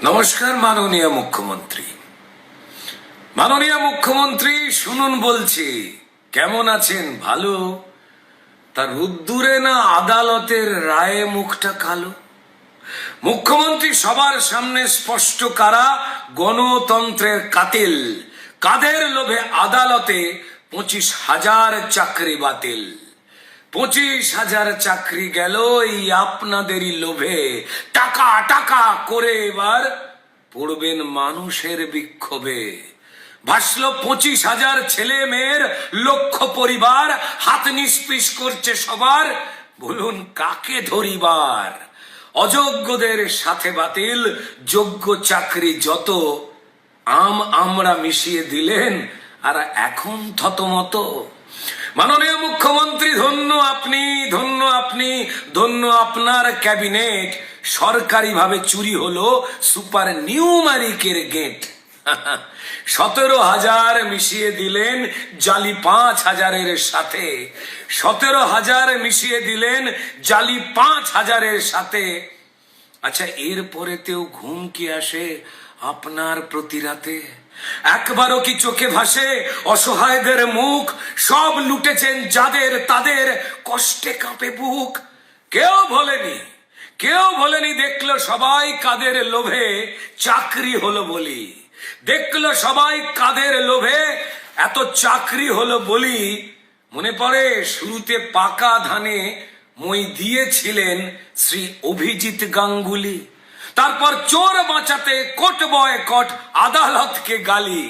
নমস্কার মাননীয় মুখ্যমন্ত্রী। মাননীয় মুখ্যমন্ত্রী শুনুন বলছি, কেমন আছেন? ভালো? তার রোদ্দুরে না আদালতের রায়ে মুখটা কালো? মুখ্যমন্ত্রী সবার সামনে স্পষ্ট কারা গণতন্ত্রের কাতিল। কাদের লোভে আদালতে 25,000 চাকরি বাতিল। 25,000 চাকরি গেল এই আপনাদেরই লোভে। টাকা টাকা করে এবার পড়বেন মানুষের বিক্ষোভে। ভাসলো 25,000 ছেলে মেয়ের, লক্ষ পরিবার, হাত নিষ্পিস করছে সবার। বলুন কাকে ধরিবার? অযোগ্যদের সাথে বাতিল, যোগ্য চাকরি যত আমরা মিশিয়ে দিলেন, আর এখন থতমত। মাননীয় মুখ্যমন্ত্রী ধন্য আপনি, ধন্য আপনি, ধন্য আপনার ক্যাবিনেট। সরকারিভাবে চুরি হলো সুপার নিউমারিকের গেট। 17,000 মিশিয়ে দিলেন জালি 5,000-এর সাথে। 17,000 মিশিয়ে দিলেন জালি 5,000-এর সাথে। আচ্ছা, এরপরেতেও ঘুম কি আসে আপনার প্রতি রাতে? একবারও কি চোখে ভাসে অসহায়দের মুখ? সব লুটেছেন যাদের, তাদের কষ্টে কাঁপে বুক। কেউ ভোলেনি, দেখলো সবাই কাদের লোভে চাকরি হলো বলি। দেখলো সবাই কাদের লোভে এত চাকরি হলো বলি। মনে পড়ে শুরুতে পাকা ধানে মই দিয়েছিলেন শ্রী অভিজিৎ গাঙ্গুলি। তারপর চোর বাঁচাতে কোর্ট বয়কট, আদালতকে গালি।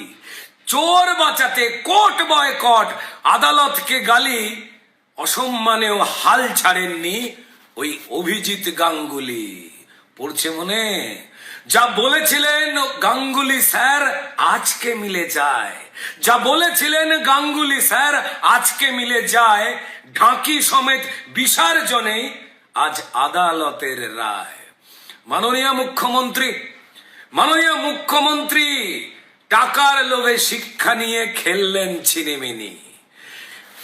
চোর বাঁচাতে কোর্ট বয়কট, আদালতকে গালি। অসম্মানেও হাল ছাড়েননি ওই অভিজিৎ গাঙ্গুলি। পড়ছে মনে? যা বলেছিলেন গাঙ্গুলি স্যার আজকে মিলে যায়। যা বলেছিলেন গাঙ্গুলি স্যার আজকে মিলে যায়। ঢাকি সমেত বিসর্জনেই আজ আদালতের রায়। মাননীয় মুখ্যমন্ত্রী টাকার লোভে শিক্ষা নিয়ে খেললেন ছিনিমিনি।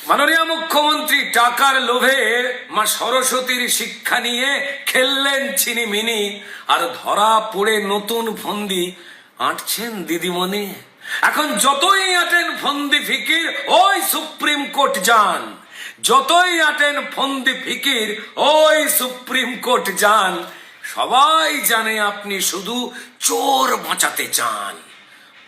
মাননীয় মুখ্যমন্ত্রী টাকার লোভে মা সরস্বতীর শিক্ষা নিয়ে খেললেন ছিনিমিনি। আর ধরা পড়ে নতুন ফন্দি আঁটছেন দিদিমণি। এখন যতই আঁটেন ফন্দি ফিকির ওই সুপ্রিম কোর্ট যান। যতই আঁটেন ফন্দি ফিকির ওই সুপ্রিম কোর্ট যান। সবাই জানে আপনি শুধু চোর বাঁচাতে চান।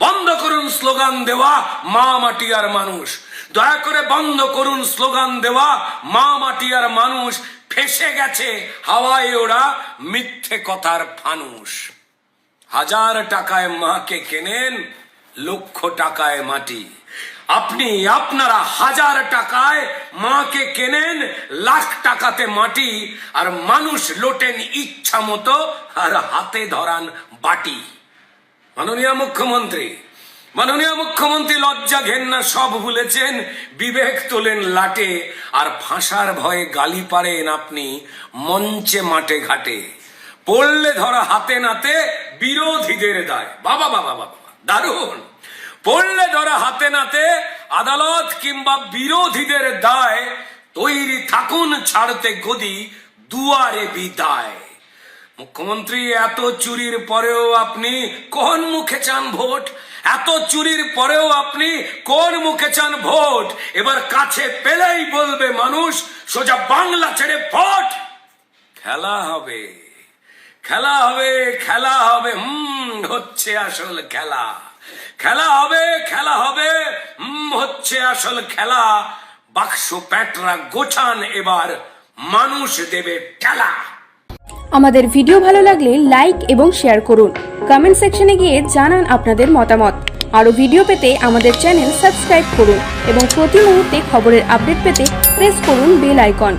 বন্ধ করুন স্লোগান দেওয়া মা মাটি আর মানুষ। দয়া করে বন্ধ করুন স্লোগান দেওয়া মা মাটি আর মানুষ। ফেসে গেছে হাওয়ায় ওরা মিথ্যে কথার ফানুষ। 1,000 টাকায় মাকে কেনেন, লক্ষ টাকায় মাটি। আপনারা 1,000 টাকায় মাকে কেনেন, লাখ টাকাতে মাটি। আর মানুষ লোটেন ইচ্ছা মতো, আর হাতে ধরান বাটি। মাননীয় মুখ্যমন্ত্রী লজ্জা ঘেন্না সব ভুলেছেন, বিবেক তোলেন লাটে। আর ফাঁসার ভয়ে গালি পারেন আপনি মঞ্চে মাঠে ঘাটে। পড়লে ধরা হাতে নাতে বিরোধীদের দায়। বাবা বাবা বাবা, দারুণ! পড়লে ধরা হাতে নাতে আদালত কিংবা বিরোধীদের দায়। তৈরি থাকুন ছাড়তে গদি, দুয়ারে বিদায়। মুখ্যমন্ত্রী, এত চুরির পরেও আপনি কোন মুখে চান ভোট? এত চুরির পরেও আপনি কোন মুখে চান ভোট? এবার কাছে পেলেই বলবে মানুষ সোজা বাংলা ছেড়ে ভোট। খেলা হবে, হচ্ছে আসল খেলা। খেলা হবে, হচ্ছে আসল খেলা। বাক্স প্যাটরা গোছান, এবার মানুষ দেবে ঠেলা। আমাদের ভিডিও ভালো লাগলে লাইক এবং শেয়ার করুন। কমেন্ট সেকশনে গিয়ে জানান আপনাদের মতামত। আরো ভিডিও পেতে আমাদের চ্যানেল সাবস্ক্রাইব করুন এবং প্রতি মুহূর্তে খবরের আপডেট পেতে প্রেস করুন বেল আইকন।